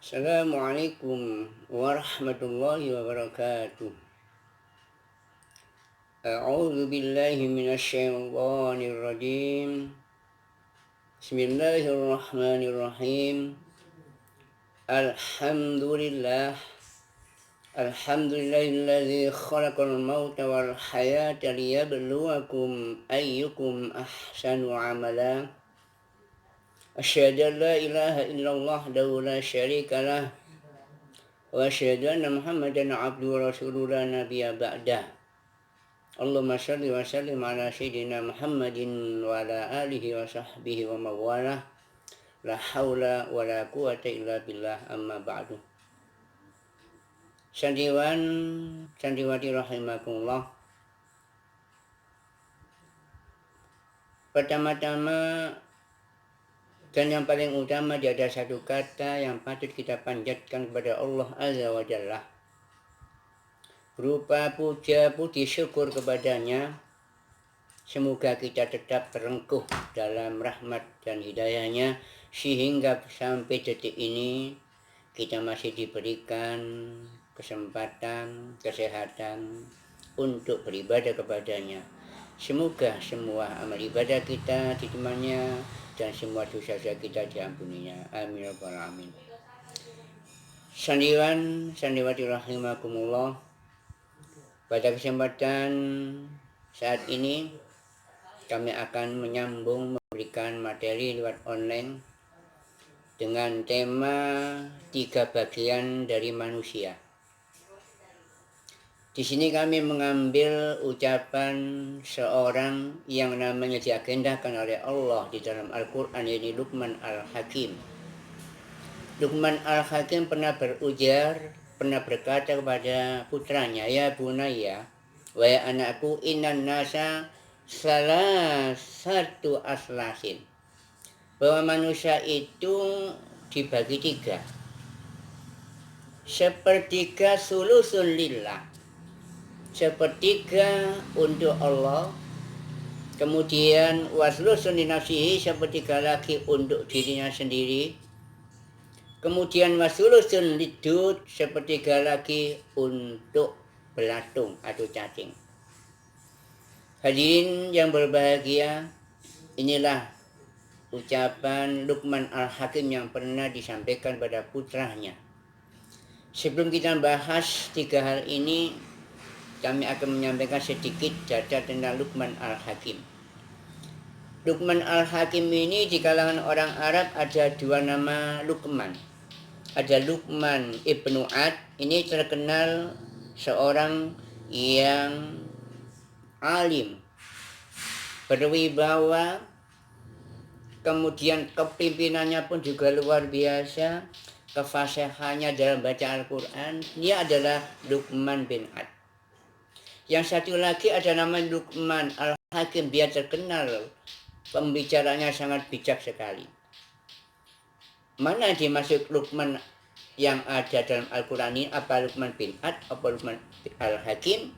Assalamualaikum warahmatullahi wabarakatuh. A'udzu billahi minasyaitonir rajim. Bismillahirrahmanirrahim. Alhamdulillah. Alhamdulillahilladzi khalaqal mauta wal hayata liyabluwakum ayyukum ahsanu amala. Asyhadu an la ilaha illallah wahdahu la syarika lah. Wa asyhadu anna Muhammadan abduhu wa rasuluhu la nabiyya ba'dah. Allahumma shalli wa sallim ala sayyidina Muhammadin wa ala alihi wa sahbihi wa mawalah. La haula wa la quwata illa billah, amma ba'du. Sandiwan sandiwati rahimakumullah. Pertama-tama dan yang paling utama, ada satu kata yang patut kita panjatkan kepada Allah Azza wa Jalla, berupa puja puji syukur kepadanya. Semoga kita tetap terengkuh dalam rahmat dan hidayahnya, sehingga sampai detik ini kita masih diberikan kesempatan, kesehatan untuk beribadah kepadanya. Semoga semua amal ibadah kita diterimanya dan semua dosa-dosa kita diampuninya. Amin ya rabbal alamin. Sandiwan sandiwati rahimakumullah. Pada kesempatan saat ini kami akan menyambung memberikan materi lewat online dengan tema 3 bagian dari manusia. Di sini kami mengambil ucapan seorang yang namanya diagendakan oleh Allah di dalam Al-Quran, yaitu Luqman Al-Hakim. Luqman Al-Hakim pernah berujar, pernah berkata kepada putranya, "Ya bunayya, wahai anakku, innan nasa salah satu aslasin." Bahwa manusia itu dibagi 3. Sepertiga sulusun lillah, sepertiga untuk Allah, kemudian waslusun linafsihi, sepertiga lagi untuk dirinya sendiri, kemudian wasulusun lidud, sepertiga lagi untuk belatung atau cacing. Hadirin yang berbahagia, inilah ucapan Luqman Al-Hakim yang pernah disampaikan pada putranya. Sebelum kita bahas 3 hal ini, kami akan menyampaikan sedikit data tentang Luqman Al-Hakim. Luqman Al-Hakim ini di kalangan orang Arab ada 2 nama Luqman. Ada Luqman ibnu Ad, ini terkenal seorang yang alim, berwibawa, kemudian kepimpinannya pun juga luar biasa, kefasihannya dalam baca Al-Quran. Dia adalah Luqman bin Ad. Yang satu lagi ada nama Luqman Al-Hakim, dia terkenal pembicaranya sangat bijak sekali. Mana dimaksud Luqman yang ada dalam Al-Quran ini? Apa Luqman bin Ad, apa Luqman Al-Hakim?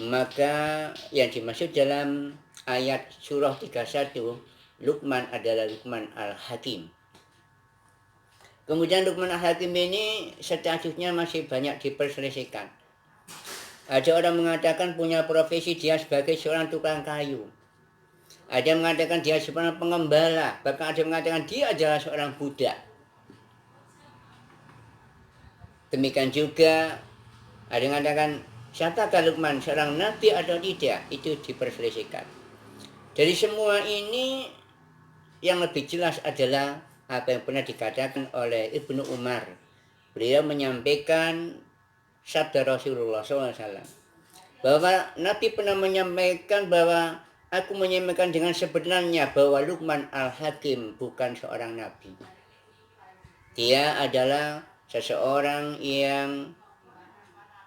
Maka yang dimaksud dalam ayat surah 31, Luqman adalah Luqman Al-Hakim. Kemudian Luqman Al-Hakim ini statusnya masih banyak diperselisihkan. Ada orang mengatakan punya profesi dia sebagai seorang tukang kayu. Ada yang mengatakan dia seorang pengembala. Bahkan ada yang mengatakan dia adalah seorang budak. Demikian juga ada yang mengatakan siapakah Luqman, seorang nabi atau tidak, itu diperselisihkan. Dari semua ini yang lebih jelas adalah apa yang pernah dikatakan oleh Ibnu Umar. Beliau menyampaikan sabda Rasulullah SAW, bahwa Nabi pernah menyampaikan bahwa aku menyampaikan dengan sebenarnya bahwa Luqman Al-Hakim bukan seorang nabi. Dia adalah seseorang yang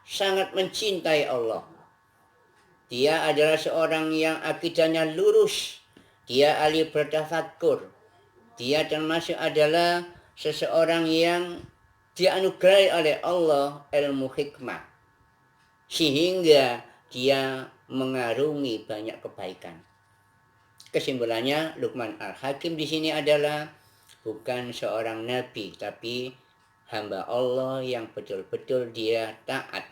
sangat mencintai Allah. Dia adalah seorang yang akidahnya lurus. Dia ahli bertafakkur. Dia termasuk adalah seseorang yang dianugerahi oleh Allah ilmu hikmah, sehingga dia mengarungi banyak kebaikan. Kesimpulannya, Luqman Al-Hakim di sini adalah bukan seorang nabi, tapi hamba Allah yang betul-betul dia taat,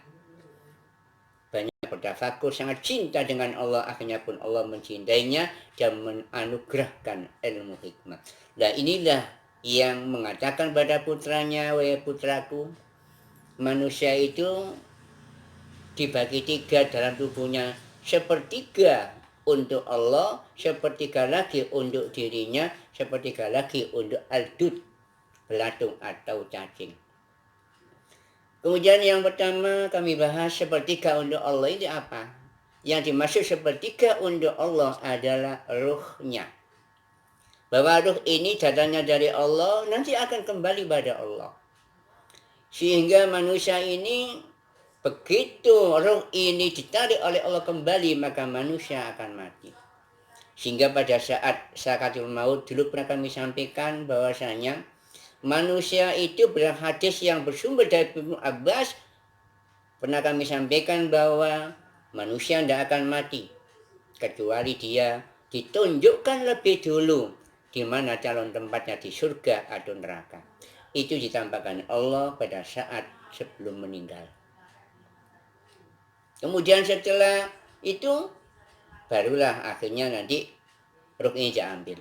banyak bertafakur, sangat cinta dengan Allah, akhirnya pun Allah mencintainya dan menganugerahkan ilmu hikmah. Nah inilah yang mengatakan pada putranya, wahai putraku, manusia itu dibagi tiga dalam tubuhnya, sepertiga untuk Allah, sepertiga lagi untuk dirinya, sepertiga lagi untuk aldud, belatung atau cacing. Kemudian yang pertama kami bahas sepertiga untuk Allah ini apa? Yang dimaksud sepertiga untuk Allah adalah ruhnya. Bahwa ruh ini datangnya dari Allah, nanti akan kembali pada Allah. Sehingga manusia ini, begitu ruh ini ditarik oleh Allah kembali, maka manusia akan mati. Sehingga pada saat sakaratul maut, dulu pernah kami sampaikan bahwasanya manusia itu berhadis yang bersumber dari Ibnu Abbas, pernah kami sampaikan bahwa manusia tidak akan mati kecuali dia ditunjukkan lebih dulu di mana calon tempatnya, di surga atau neraka. Itu ditampakkan Allah pada saat sebelum meninggal. Kemudian setelah itu barulah akhirnya nanti ruh ini diambil.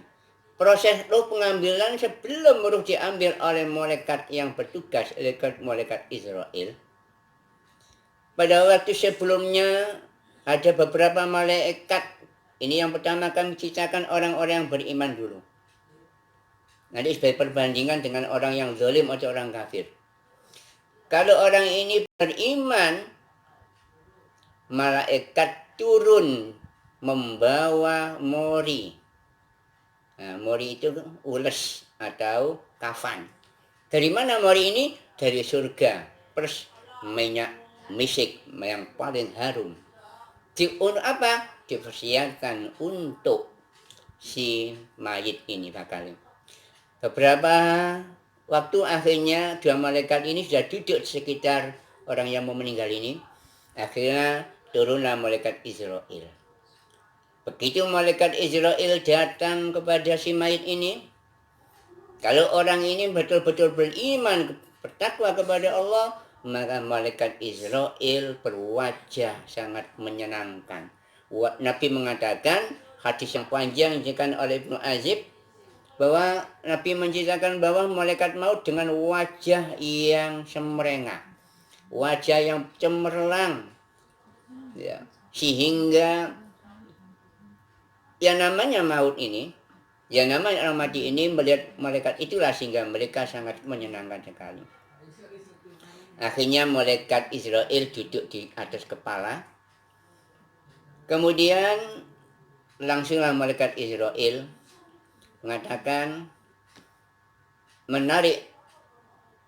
Proses ruh pengambilan sebelum ruh diambil oleh malaikat yang bertugas, malaikat Israel. Pada waktu sebelumnya ada beberapa malaikat. Ini yang pertama kami ceritakan orang-orang yang beriman dulu. Nanti sebagai perbandingan dengan orang yang zalim atau orang kafir. Kalau orang ini beriman, malaikat turun membawa mori. Nah, mori itu ules atau kafan. Dari mana mori ini? Dari surga. Plus minyak misik yang paling harum. Untuk apa? Dipersiapkan untuk si mayit ini bakal. Beberapa waktu akhirnya dua malaikat ini sudah duduk di sekitar orang yang mau meninggal ini. Akhirnya turunlah malaikat Israel. Begitu malaikat Israel datang kepada si mayit ini, kalau orang ini betul-betul beriman, bertakwa kepada Allah, maka malaikat Israel berwajah sangat menyenangkan. Nabi mengatakan, hadis yang panjang dikatakan oleh Ibnu Azib, bahwa Nabi menceritakan bahwa malaikat maut dengan wajah yang semerengah, wajah yang cemerlang, ya, sehingga yang namanya maut ini, yang namanya orang mati ini melihat malaikat itulah sehingga mereka sangat menyenangkan sekali. Akhirnya malaikat Israel duduk di atas kepala. Kemudian langsunglah malaikat Israel mengatakan, menarik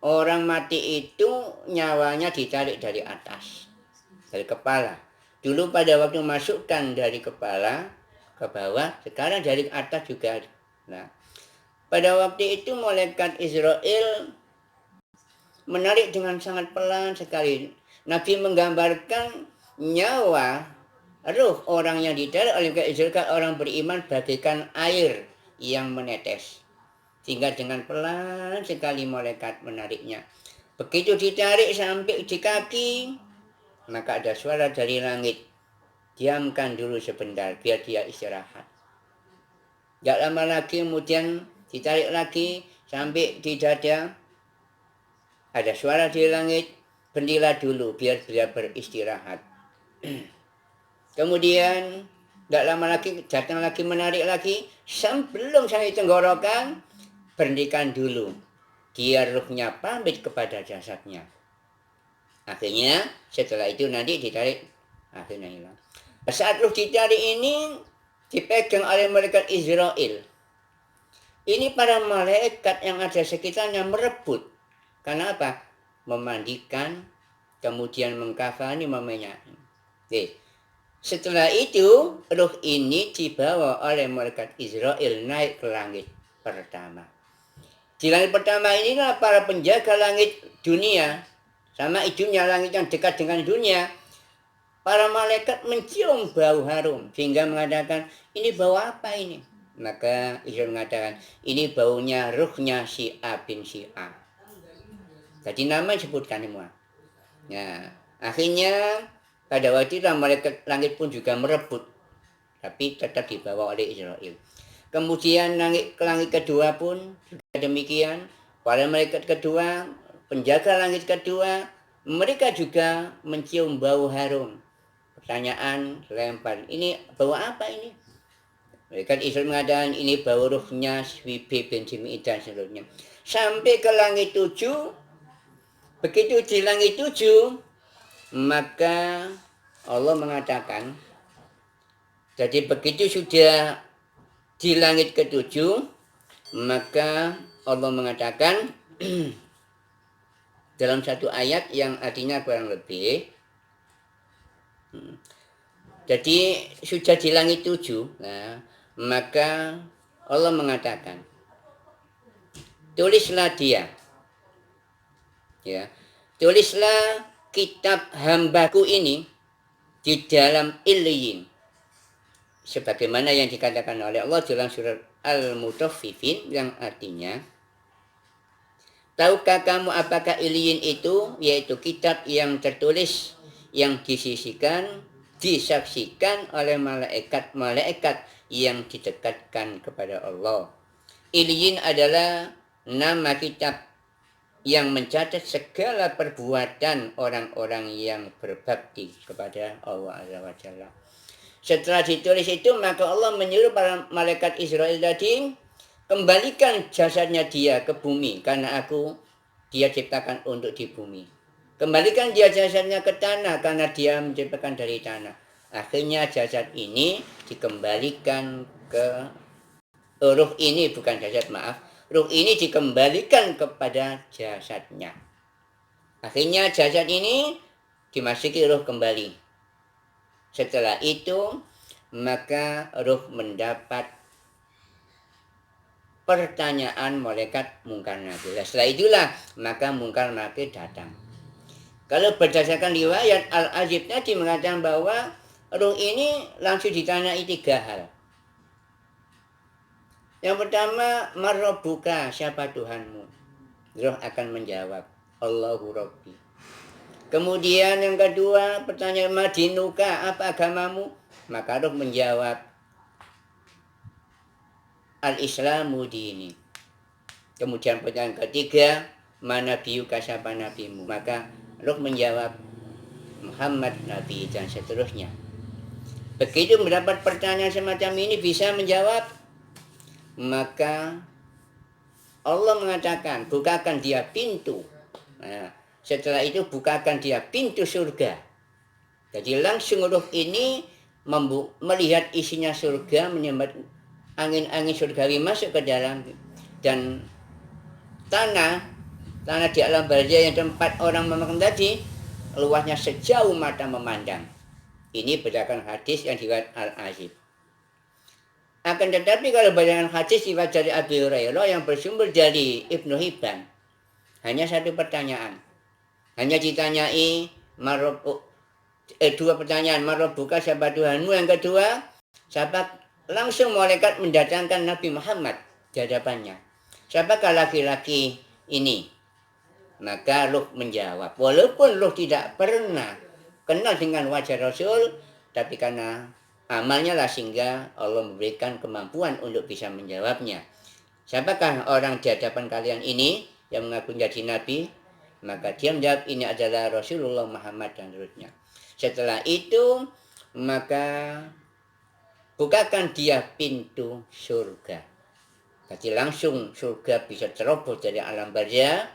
orang mati itu nyawanya ditarik dari atas, dari kepala. Dulu pada waktu masukkan dari kepala ke bawah, sekarang dari atas juga. Nah, pada waktu itu malaikat Israel menarik dengan sangat pelan sekali. Nabi menggambarkan nyawa ruh orang yang ditarik oleh malaikat Israel, orang beriman bagaikan air yang menetes. Sehingga dengan pelan sekali malaikat menariknya. Begitu ditarik sampai di kaki, maka ada suara dari langit, diamkan dulu sebentar biar dia istirahat. Gak lama lagi kemudian ditarik lagi sampai di dada, ada suara di langit, berhentilah dulu biar dia beristirahat. Kemudian gak lama lagi datang lagi menarik lagi, sebelum sampai tenggorokan, berhentikan dulu, dia ruhnya pamit kepada jasadnya. Akhirnya setelah itu nanti ditarik, akhirnya hilang. Saat ruh ditarik ini dipegang oleh malaikat Israel. Ini para malaikat yang ada sekitarnya merebut. Karena apa? Memandikan, kemudian mengkafani, memenyaki. Oke. Setelah itu ruh ini dibawa oleh malaikat Israel naik ke langit pertama. Di langit pertama inilah para penjaga langit dunia sama idunya langit yang dekat dengan dunia. Para malaikat mencium bau harum sehingga mengatakan, ini bau apa ini? Maka Israel mengatakan, ini baunya ruhnya si A bin si A. Jadi nama disebutkan semua. Nah, akhirnya pada waktu itu malaikat langit pun juga merebut, tapi tetap dibawa oleh Israel. Kemudian langit kedua pun juga demikian. Para malaikat kedua, penjaga langit kedua, mereka juga mencium bau harum. Pertanyaan lempar, ini bau apa ini? Malaikat Israel mengatakan ini bau ruhnya Swibi bin Jimmy dan seluruhnya. Sampai ke langit 7, begitu di langit 7, maka Allah mengatakan, jadi begitu sudah di langit ke-7, maka Allah mengatakan dalam satu ayat yang artinya kurang lebih, jadi sudah di langit 7, nah, maka Allah mengatakan, tulislah dia, ya, tulislah kitab hambaku ini di dalam Iliyin, sebagaimana yang dikatakan oleh Allah dalam surat Al-Mutaffifin, yang artinya, tahukah kamu apakah Iliyin itu? Yaitu kitab yang tertulis, yang disisikan, disaksikan oleh malaikat-malaikat yang didekatkan kepada Allah. Iliyin adalah nama kitab yang mencatat segala perbuatan orang-orang yang berbakti kepada Allah Azza wa Jalla. Setelah ditulis itu, maka Allah menyuruh para malaikat Israel tadi, kembalikan jasadnya dia ke bumi, karena dia ciptakan untuk di bumi. Kembalikan dia jasadnya ke tanah, karena dia menciptakan dari tanah. Akhirnya jasad ini dikembalikan ke ruh ini, bukan jasad, maaf. Ruh ini dikembalikan kepada jasadnya. Akhirnya jasad ini dimasuki ruh kembali. Setelah itu, maka ruh mendapat pertanyaan malaikat Munkar Nakir. Setelah itulah, maka Munkar Nakir datang. Kalau berdasarkan riwayat Al-Azib tadi mengatakan bahwa ruh ini langsung ditanyai 3 hal. Yang pertama, Marrobuka, siapa Tuhanmu? Ruh akan menjawab, Allahu Rabbi. Kemudian yang kedua, pertanyaan Madinuka, apa agamamu? Maka ruh menjawab, Al-Islamu dini. Kemudian pertanyaan ketiga, mana biyuka, siapa nabimu? Maka ruh menjawab, Muhammad Nabi, dan seterusnya. Begitu mendapat pertanyaan semacam ini bisa menjawab, maka Allah mengatakan, bukakan dia pintu. Nah, setelah itu bukakan dia pintu surga. Jadi langsung ruh ini melihat isinya surga, menyambat angin-angin surgawi masuk ke dalam, dan tanah di alam barzah yang tempat orang memakan tadi, luasnya sejauh mata memandang. Ini berdasarkan hadis yang diriwayatkan Al-Azib. Akan tetapi kalau berdasarkan hadis riwayat dari Abi Hurairah yang bersumber dari Ibnu Hibban, hanya satu pertanyaan. Hanya ditanyai dua pertanyaan, Marrobuka, siapa Tuhanmu? Yang kedua, siapa, langsung malaikat mendatangkan Nabi Muhammad di hadapannya. Siapakah laki-laki ini? Maka ruh menjawab, walaupun ruh tidak pernah kenal dengan wajah Rasul, tapi karena amalnya lah sehingga Allah memberikan kemampuan untuk bisa menjawabnya. Siapakah orang di hadapan kalian ini yang mengaku jadi Nabi? Maka dia menjawab, ini adalah Rasulullah Muhammad, dan seterusnya. Setelah itu, maka bukakan dia pintu surga. Jadi langsung surga bisa terobos dari alam barzah,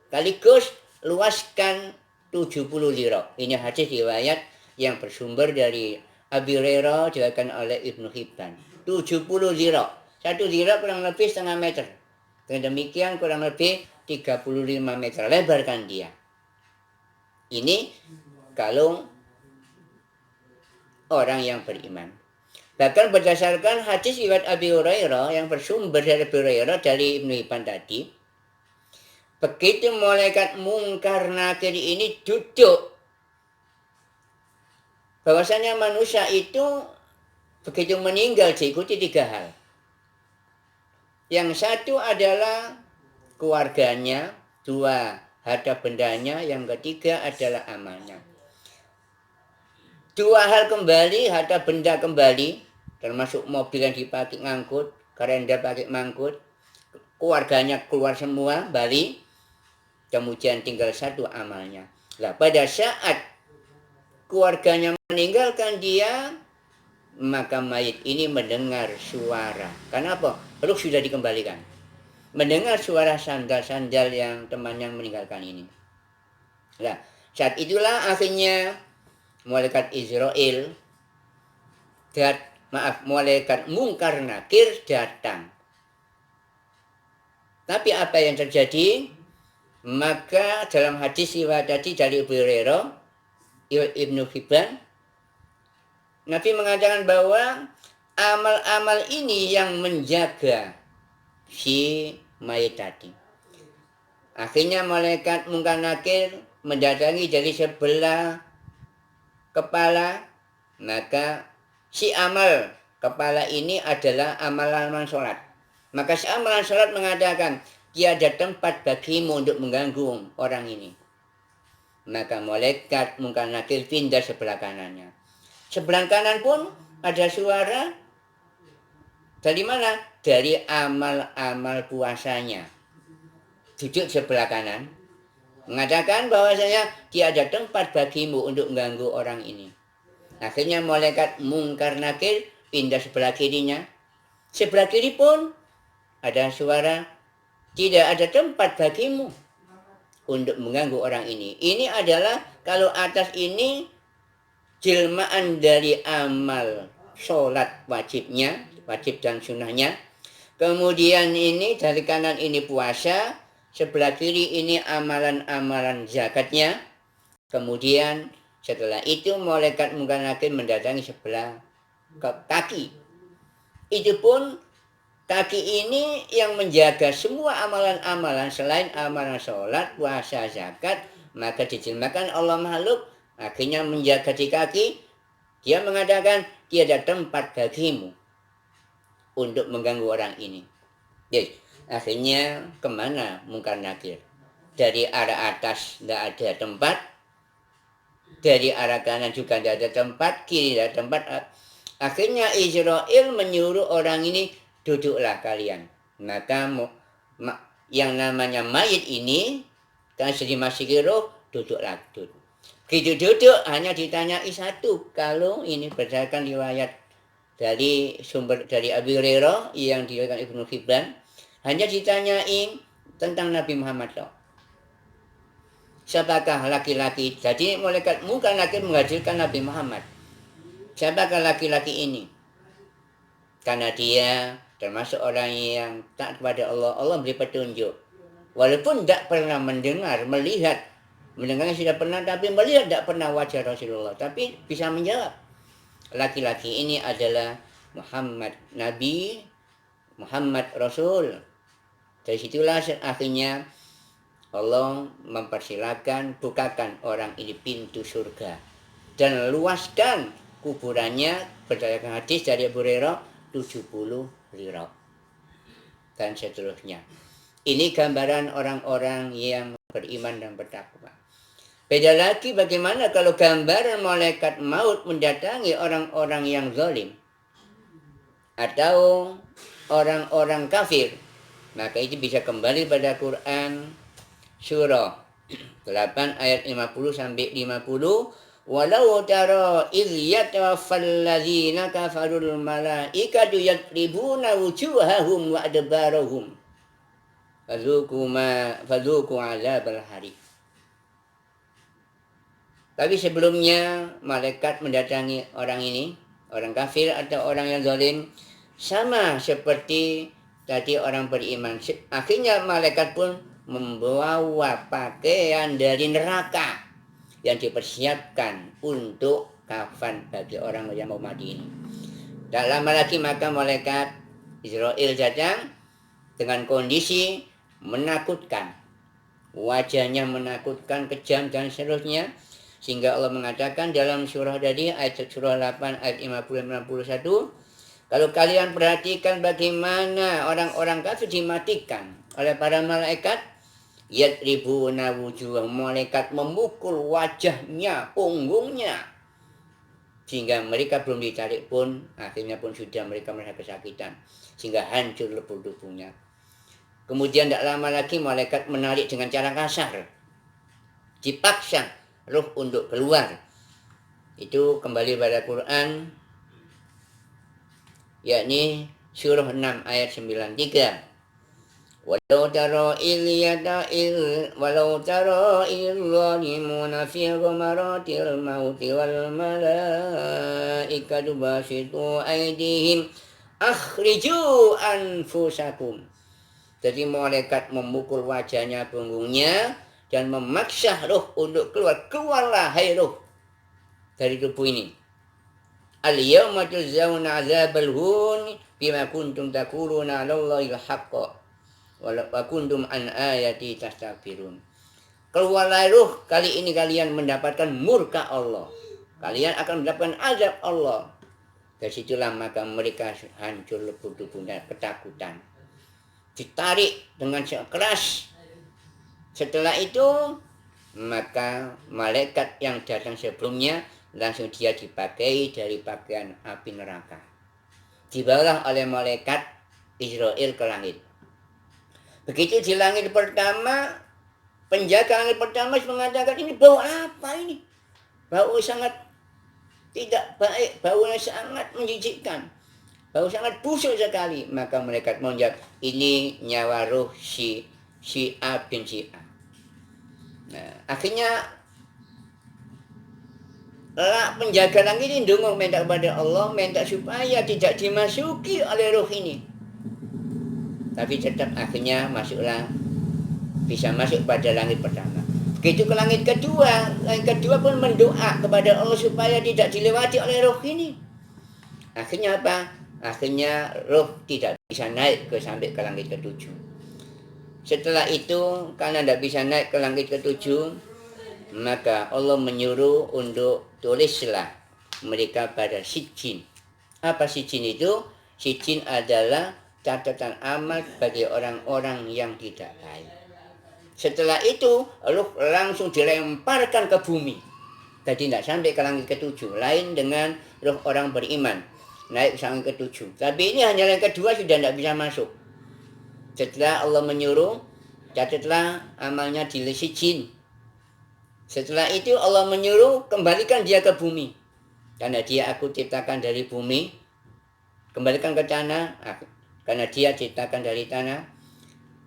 sekaligus luaskan 70 lirah. Ini hadis riwayat yang bersumber dari Abi Hurairah, diriwayatkan oleh Ibnu Hibban. 70 lirah. 1 lirah kurang lebih setengah meter. Dengan demikian kurang lebih 35 meter lebarkan dia. Ini kalau orang yang beriman. Bahkan berdasarkan hadis riwayat Abi Hurairah yang bersumber dari Abi Hurairah dari Ibnu Hibban tadi, begitu malaikat Munkar Nakir ini duduk, bahwasanya manusia itu begitu meninggal diikuti 3 hal. Yang satu adalah keluarganya, 2 harta bendanya, yang ketiga adalah amalnya. Dua hal kembali, harta benda kembali, termasuk mobil yang dipakai ngangkut, kerenda pakai mangkut, keluarganya keluar semua, balik, kemudian tinggal satu amalnya. Nah, pada saat keluarganya meninggalkan dia, maka mayit ini mendengar suara. Karena apa? Ruh sudah dikembalikan. Mendengar suara sandal-sandal yang temannya meninggalkan ini. Nah, saat itulah akhirnya malaikat Israel malaikat Mungkar Nakir datang. Tapi apa yang terjadi? Maka dalam hadis riwayat tadi dari Abu Hurairah, Ibnu Hibban, Nabi mengatakan bahwa amal-amal ini yang menjaga si mayit tadi. Akhirnya malaikat Mungkar Nakir mendatangi dari sebelah kepala, maka si amal kepala ini adalah amalan sholat. Maka si amalan sholat mengatakan, tiada tempat bagimu untuk mengganggu orang ini. Maka malaikat Mungkar Nakir pindah sebelah kanannya. Sebelah kanan pun ada suara. Dari mana? Dari amal-amal puasanya. Duduk sebelah kanan, mengatakan bahwasanya tiada tempat bagimu untuk mengganggu orang ini. Akhirnya malaikat Mungkar Nakir pindah sebelah kirinya. Sebelah kiri pun ada suara, tidak ada tempat bagimu untuk mengganggu orang ini. Ini adalah kalau atas ini jelmaan dari amal sholat wajibnya, wajib dan sunnahnya. Kemudian ini dari kanan ini puasa, sebelah kiri ini amalan-amalan zakatnya. Kemudian setelah itu malaikat Mungkar Nakir mendatangi sebelah kaki. Itu pun kaki ini yang menjaga semua amalan-amalan selain amalan sholat, puasa, zakat. Maka dijelmakan Allah makhluk, akhirnya menjaga di kaki. Dia mengatakan tiada tempat bagimu untuk mengganggu orang ini. Jadi akhirnya kemana Mungkar Nakir? Dari arah atas tidak ada tempat, dari arah kanan juga tidak ada tempat, kiri tidak ada tempat. Akhirnya Israel menyuruh orang ini, duduklah kalian. Maka yang namanya mayit ini, kan sedih masih roh, duduklah. Begitu duduk hanya ditanyai satu. Kalau ini berdasarkan riwayat dari sumber dari Abu Hurairah yang diriwayatkan Ibnu Hibban, hanya ditanyai tentang Nabi Muhammad. Siapakah laki-laki? Jadi malaikat Mungkar Nakir menghadirkan Nabi Muhammad. Siapakah laki-laki ini? Karena dia termasuk orang yang taat kepada Allah. Allah beri petunjuk. Walaupun tidak pernah mendengar, mendengarnya sudah pernah, tapi melihat tidak pernah wajah Rasulullah. Tapi bisa menjawab. Laki-laki ini adalah Muhammad Nabi, Muhammad Rasul. Dari situlah akhirnya Allah mempersilakan, bukakan orang ini pintu surga dan luaskan kuburannya berdasarkan hadis dari Abu Hurairah 70 lirah dan seterusnya. Ini gambaran orang-orang yang beriman dan bertakwa. Beda lagi bagaimana kalau gambaran malaikat maut mendatangi orang-orang yang zalim atau orang-orang kafir. Maka itu bisa kembali pada Quran surah 8 ayat 50 sampai 50. Walau tara idh yatawaffal ladzina kafarul malaikatu yadribuna wujuhahum wa adbarahum fadzuqu azabal hari. Tapi sebelumnya malaikat mendatangi orang ini, orang kafir atau orang yang zalim, sama seperti tadi orang beriman. Akhirnya malaikat pun membawa pakaian dari neraka yang dipersiapkan untuk kafan bagi orang yang mau mati ini. Tak lama lagi maka malaikat Israel datang dengan kondisi menakutkan, wajahnya menakutkan, kejam dan seterusnya, sehingga Allah mengatakan dalam surah tadi ayat surah 8 ayat 50-51, kalau kalian perhatikan bagaimana orang-orang kafir dimatikan oleh para malaikat, Yadribuna wujuh, malaikat memukul wajahnya, punggungnya, sehingga mereka belum ditarik pun akhirnya pun sudah mereka merasa kesakitan sehingga hancur lebur tubuhnya. Kemudian tidak lama lagi malaikat menarik dengan cara kasar, dipaksa ruh untuk keluar. Itu kembali pada Quran, yakni surah 6 ayat 93. Walau tara zalimuna fi ghamaratil mauti wal malaikatu basitu aydihim akhriju anfusakum. Jadi malaikat memukul wajahnya, punggungnya, dan memaksa roh untuk keluar. Keluarlah hai roh dari tubuh ini. Al-yawma tujzauna azabal hun bima kuntum taquluna 'alallahi al-haqqa wa kuntum an ayati tastakbirun. Keluarlah ruh, kali ini kalian mendapatkan murka Allah. Kalian akan mendapatkan azab Allah. Dari situlah maka mereka hancur lebur tubuhnya, ketakutan. Ditarik dengan keras. Setelah itu maka malaikat yang datang sebelumnya langsung dia dipakai dari pakaian api neraka. Dibawalah oleh malaikat Israel ke langit. Begitu di langit pertama, penjaga langit pertama mengatakan, ini bau apa ini? Bau sangat tidak baik, baunya sangat menjijikkan, bau sangat busuk sekali. Maka malaikat menjawab, ini nyawa roh si A bin si A. Nah, akhirnya penjaga langit ini dongeng minta kepada Allah, minta supaya tidak dimasuki oleh roh ini. Tapi tetap akhirnya bisa masuk pada langit pertama. Begitu ke langit kedua pun mendoa kepada Allah supaya tidak dilewati oleh roh ini. Akhirnya apa? Akhirnya roh tidak bisa naik sampai ke langit ketujuh. Setelah itu karena tidak bisa naik ke langit ketujuh, maka Allah menyuruh untuk tulislah mereka pada sijin. Apa sijin itu? Sijin adalah catatan amal bagi orang-orang yang tidak baik. Setelah itu ruh langsung dilemparkan ke bumi. Tadi tidak sampai ke langit ketujuh. Lain dengan ruh orang beriman, naik ke langit ketujuh. Tapi ini hanya yang kedua sudah tidak bisa masuk. Setelah Allah menyuruh, catatlah amalnya di sijin. Setelah itu Allah menyuruh, kembalikan dia ke bumi. Karena dia aku ciptakan dari bumi, kembalikan ke tanah. Karena dia ciptakan dari tanah.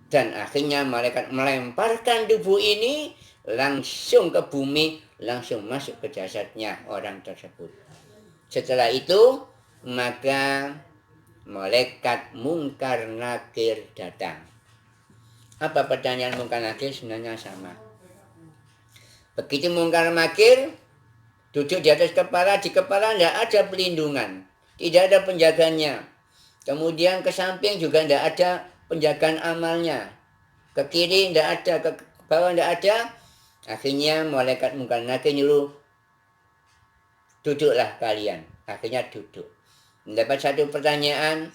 Dan akhirnya malaikat melemparkan tubuh ini langsung ke bumi, langsung masuk ke jasadnya orang tersebut. Setelah itu maka malaikat Munkar Nakir datang. Apa pertanyaan Munkar Nakir? Sebenarnya sama. Begitu Munkar Nakir duduk di atas kepala, di kepala tidak ada pelindungan, tidak ada penjaganya. Kemudian ke samping juga tidak ada penjagaan amalnya. Ke kiri tidak ada, ke bawah tidak ada. Akhirnya malaikat Munkar Nakir nyuruh, duduklah kalian. Akhirnya duduk. Mendapat satu pertanyaan,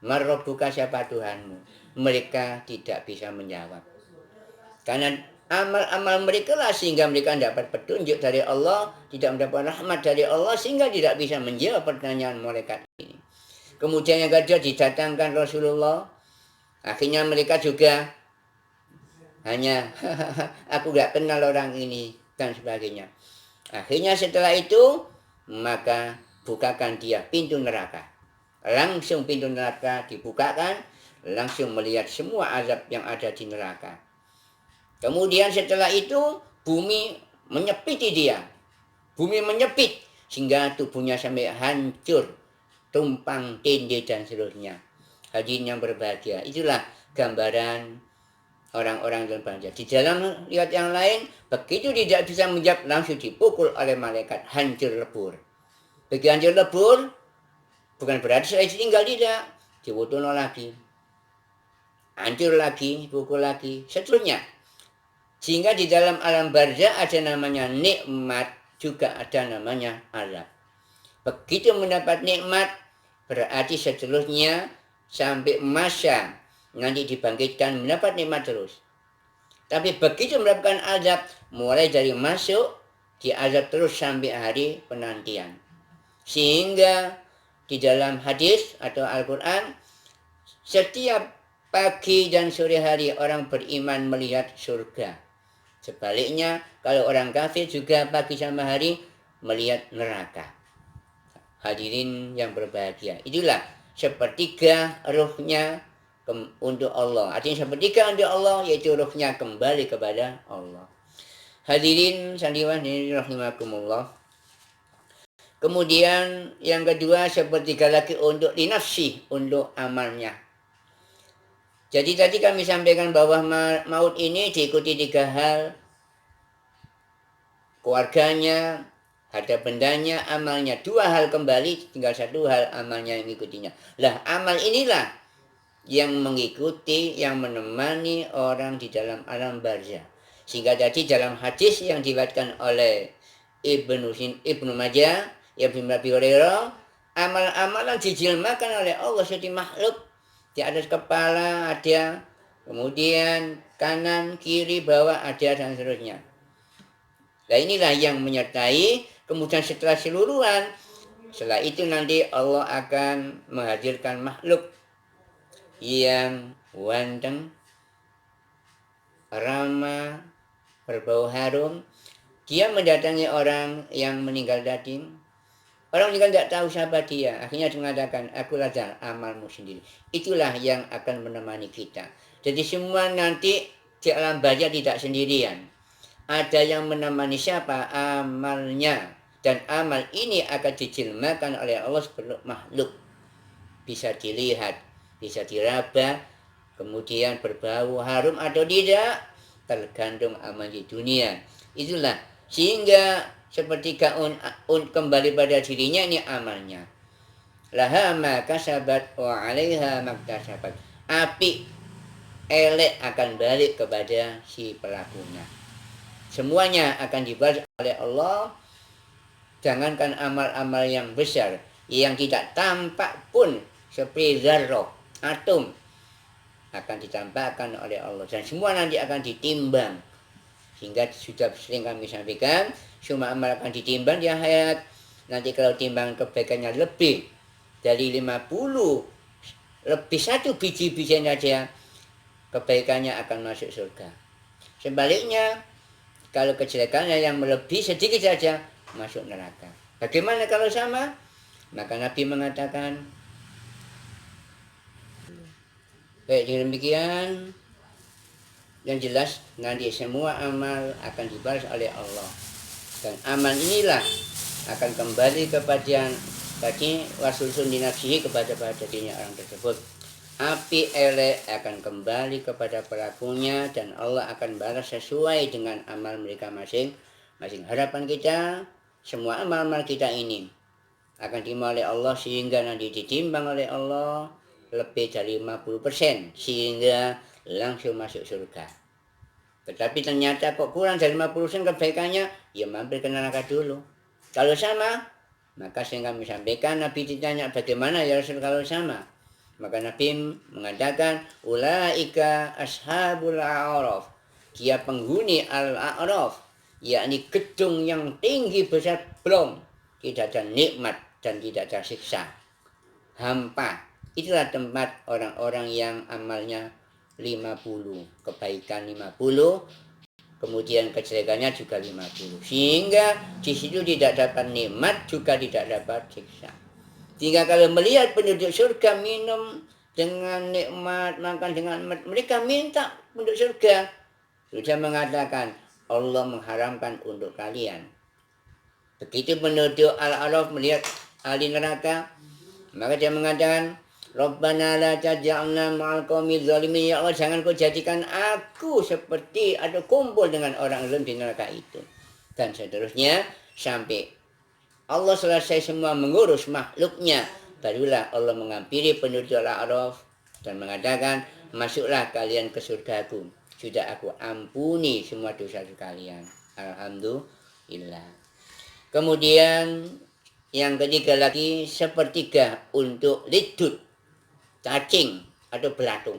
Marrobuka, siapa Tuhanmu? Mereka tidak bisa menjawab. Karena amal-amal mereka lah sehingga mereka dapat petunjuk dari Allah, tidak mendapat rahmat dari Allah sehingga tidak bisa menjawab pertanyaan malaikat ini. Kemudian yang kedua didatangkan Rasulullah. Akhirnya mereka juga hanya aku gak kenal orang ini dan sebagainya. Akhirnya setelah itu maka bukakan dia pintu neraka. Langsung pintu neraka dibukakan, langsung melihat semua azab yang ada di neraka. Kemudian setelah itu bumi menyepiti dia. Bumi menyepit sehingga tubuhnya sampai hancur, tumpang tindih dan seluruhnya. Hadirin yang berbahagia, itulah gambaran orang-orang yang berbahagia. Di dalam riwayat yang lain, begitu tidak bisa menjawab langsung dipukul oleh malaikat, hancur lebur. Begitu hancur lebur, bukan berarti saya tinggal, tidak, diwotono lagi, hancur lagi, pukul lagi, seterusnya. Sehingga di dalam alam barzah ada namanya nikmat, juga ada namanya azab. Begitu mendapat nikmat, berarti seterusnya sampai masa nanti dibangkitkan mendapat nikmat terus. Tapi begitu mendapatkan azab, mulai dari masuk, diazab terus sampai hari penantian. Sehingga di dalam hadis atau Al-Quran, setiap pagi dan sore hari orang beriman melihat surga. Sebaliknya, kalau orang kafir juga pagi sama hari melihat neraka. Hadirin yang berbahagia, itulah sepertiga ruhnya untuk Allah. Artinya sepertiga untuk Allah, yaitu ruhnya kembali kepada Allah. Hadirin sandiwan rahimakumullah. Kemudian yang kedua, sepertiga lagi untuk linafsi, untuk amalnya. Jadi tadi kami sampaikan bahwa maut ini diikuti 3 hal. Keluarganya, harta bendanya, amalnya. 2 hal kembali, tinggal 1 hal amalnya yang mengikutinya. Lah, amal inilah yang mengikuti, yang menemani orang di dalam alam barzah. Sehingga tadi dalam hadis yang diriwayatkan oleh Ibnu Majah, Ibnu Abi Hurairah, amal-amalan dijilmakan oleh Allah seperti makhluk. Di atas kepala ada, kemudian kanan, kiri, bawah ada, dan seterusnya. Nah, inilah yang menyertai. Kemudian setelah seluruhan, setelah itu nanti Allah akan menghadirkan makhluk yang ganteng, ramah, berbau harum. Dia mendatangi orang yang meninggal tadi. Orang meninggal tidak tahu siapa dia. Akhirnya dia mengatakan, akulah amalmu sendiri. Itulah yang akan menemani kita. Jadi semua nanti di alam barzah tidak sendirian. Ada yang menemani siapa? Amalnya. Dan amal ini akan dijilmakan oleh Allah sebagai makhluk. Bisa dilihat, bisa diraba, kemudian berbau harum atau tidak, tergantung amal di dunia. Itulah, sehingga sepertiga kembali pada dirinya, ini amalnya. Laha ma kasabat wa 'alaiha maktasabat. Api elek akan balik kepada si pelakunya. Semuanya akan dibalas oleh Allah. Jangankan amal-amal yang besar, yang tidak tampak pun seperti zarrah, atom, akan ditampakkan oleh Allah. Dan semua nanti akan ditimbang. Sehingga sudah sering kami sampaikan, semua amal akan ditimbang di akhirat. Nanti kalau timbangan kebaikannya lebih dari 50, lebih 1 biji-biji saja, kebaikannya akan masuk surga. Sebaliknya, kalau kejelekannya yang melebihi sedikit saja, masuk neraka. Bagaimana kalau sama? Maka Nabi mengatakan, baik, demikian. Yang jelas nanti semua amal akan dibalas oleh Allah. Dan amal inilah akan kembali kepada tadi wasulsun dinafsihi, kepada dirinya orang tersebut. Api elek akan kembali kepada pelakunya dan Allah akan balas sesuai dengan amal mereka masing-masing. Harapan kita, semua amal-amal kita ini akan dimulai oleh Allah sehingga nanti ditimbang oleh Allah lebih dari 50%, sehingga langsung masuk surga. Tetapi ternyata kok kurang dari 50% kebaikannya, ya mampir ke neraka dulu. Kalau sama, maka sehingga kami sampaikan, Nabi ditanya, bagaimana ya Rasul kalau sama? Maka Nabi mengatakan, ulaika ashabul a'raf. Dia penghuni al-a'raf, yakni gedung yang tinggi besar, belum tidak ada nikmat dan tidak ada siksa, hampa. Itulah tempat orang-orang yang amalnya 50, kebaikan 50, kemudian kejelekannya juga 50. Sehingga di situ tidak dapat nikmat, juga tidak dapat siksa. Sehingga kalau melihat penduduk surga minum dengan nikmat, makan dengan nikmat, mereka minta penduduk surga. Sudah mengatakan, Allah mengharamkan untuk kalian. Begitu penduduk al-Araf melihat ahli neraka, maka dia mengatakan, Rabbana la taj'alna ma'al qaumil zalimin. Ya Allah, jangan kau jadikan aku seperti atau kumpul dengan orang zalim di neraka itu. Dan seterusnya sampai Allah selesai semua mengurus makhluknya, barulah Allah mengampiri penduduk al-A'raf dan mengatakan, masuklah kalian ke surgaku. Sudah aku ampuni semua dosa kalian. Alhamdulillah. Kemudian yang ketiga lagi, sepertiga untuk lidut, cacing atau belatung.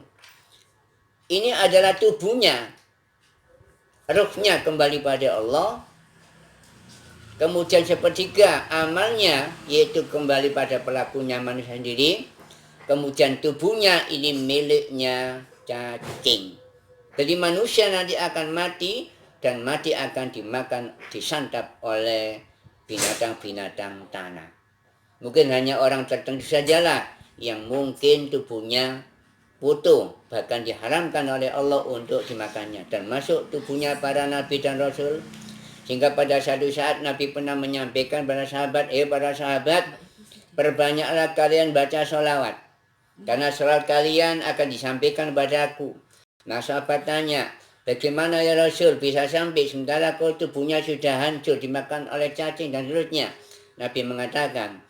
Ini adalah tubuhnya. ruhnya kembali pada Allah. Kemudian sepertiga amalnya yaitu kembali pada pelakunya manusia sendiri. Kemudian tubuhnya ini miliknya cacing. Jadi manusia nanti akan mati dan mati akan dimakan, disantap oleh binatang-binatang tanah. Mungkin hanya orang tertentu sajalah yang mungkin tubuhnya utuh, bahkan diharamkan oleh Allah untuk dimakannya, termasuk tubuhnya para nabi dan rasul. Sehingga pada satu saat Nabi pernah menyampaikan pada sahabat, para sahabat, perbanyaklah kalian baca sholawat, karena sholat kalian akan disampaikan kepada aku. Nah sahabat tanya, bagaimana ya Rasul bisa sampai sementara kau tubuhnya sudah hancur dimakan oleh cacing dan seterusnya? Nabi mengatakan,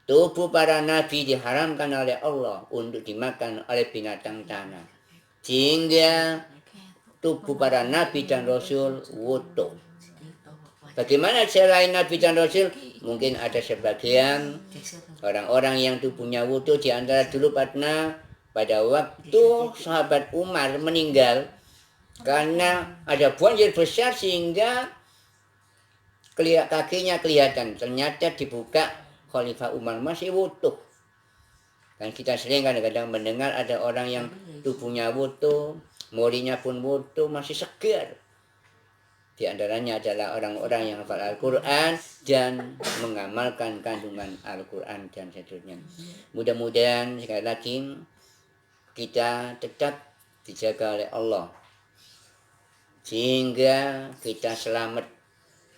tubuh para nabi diharamkan oleh Allah untuk dimakan oleh binatang tanah. Sehingga tubuh para nabi dan rasul utuh. Bagaimana selain nabi dan rasul? Mungkin ada sebagian orang-orang yang tubuhnya utuh, di antara dulu pada waktu sahabat Umar meninggal karena ada banjir besar sehingga kakinya kelihatan. Ternyata dibuka, Khalifah Umar masih utuh. Dan kita sering kadang-kadang mendengar ada orang yang tubuhnya utuh, morinya pun utuh, masih segar. Di antaranya adalah orang-orang yang hafal Al-Quran dan mengamalkan kandungan Al-Quran dan seterusnya. Mudah-mudahan sekali lagi kita tetap dijaga oleh Allah sehingga kita selamat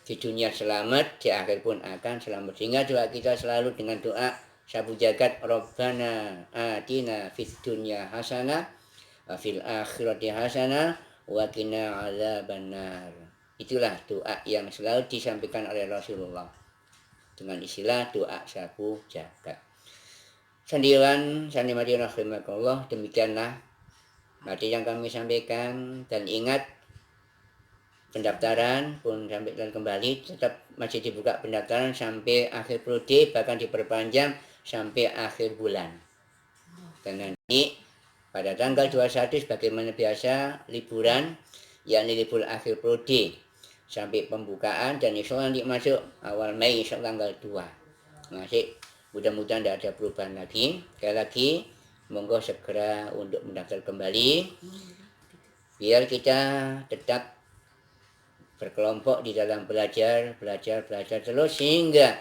di dunia, selamat di akhir pun akan selamat. Sehingga doa kita selalu dengan doa sabu jagat, Rabbana atina fid dunya hasanah wa fil akhirati hasanah wa qina adzabannar. Itulah doa yang selalu disampaikan oleh Rasulullah dengan istilah doa sabu jagat. Sandiwan sanimati rahimakallah, demikianlah materi yang kami sampaikan. Dan ingat, pendaftaran pun sampai dan kembali tetap masih dibuka pendaftaran sampai akhir periode, bahkan diperpanjang sampai akhir bulan. Dan nanti pada tanggal 21 sebagaimana biasa liburan, yakni libur akhir periode sampai pembukaan, dan insya Allah nanti masuk awal Mei insya Allah tanggal 2. Masih mudah-mudahan tidak ada perubahan lagi. Sekali lagi monggo segera untuk mendaftar kembali biar kita tetap berkelompok di dalam belajar terus sehingga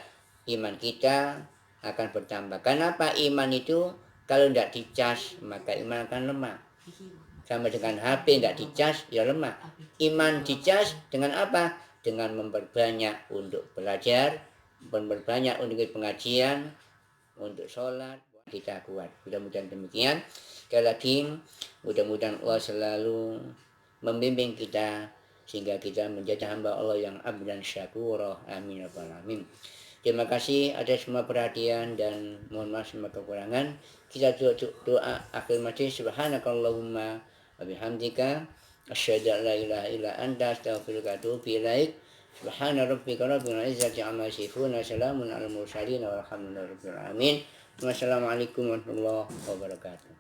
iman kita akan bertambah. Kenapa iman itu kalau tidak dicas maka iman akan lemah. Sama dengan HP tidak dicas ya lemah. Iman dicas dengan apa? Dengan memperbanyak untuk belajar, memperbanyak untuk pengajian, untuk sholat, kita kuat. Mudah-mudahan demikian. Sekali lagi, mudah-mudahan Allah selalu membimbing kita sehingga kita menjadi hamba Allah yang abdan syakurah. Amin ya rabbal alamin. Terima kasih atas semua perhatian dan mohon maaf semua kekurangan. Kita doa akhir majlis. Subhanakallahumma wa bihamdika asyhadu an la ilaha illa anta astaghfiruka wa atubu ilaik. Subhana rabbika rabbil izzati amma yasifun wa salamun alal mursalin walhamdulillahi rabbil alamin. Wassalamualaikum warahmatullahi wabarakatuh.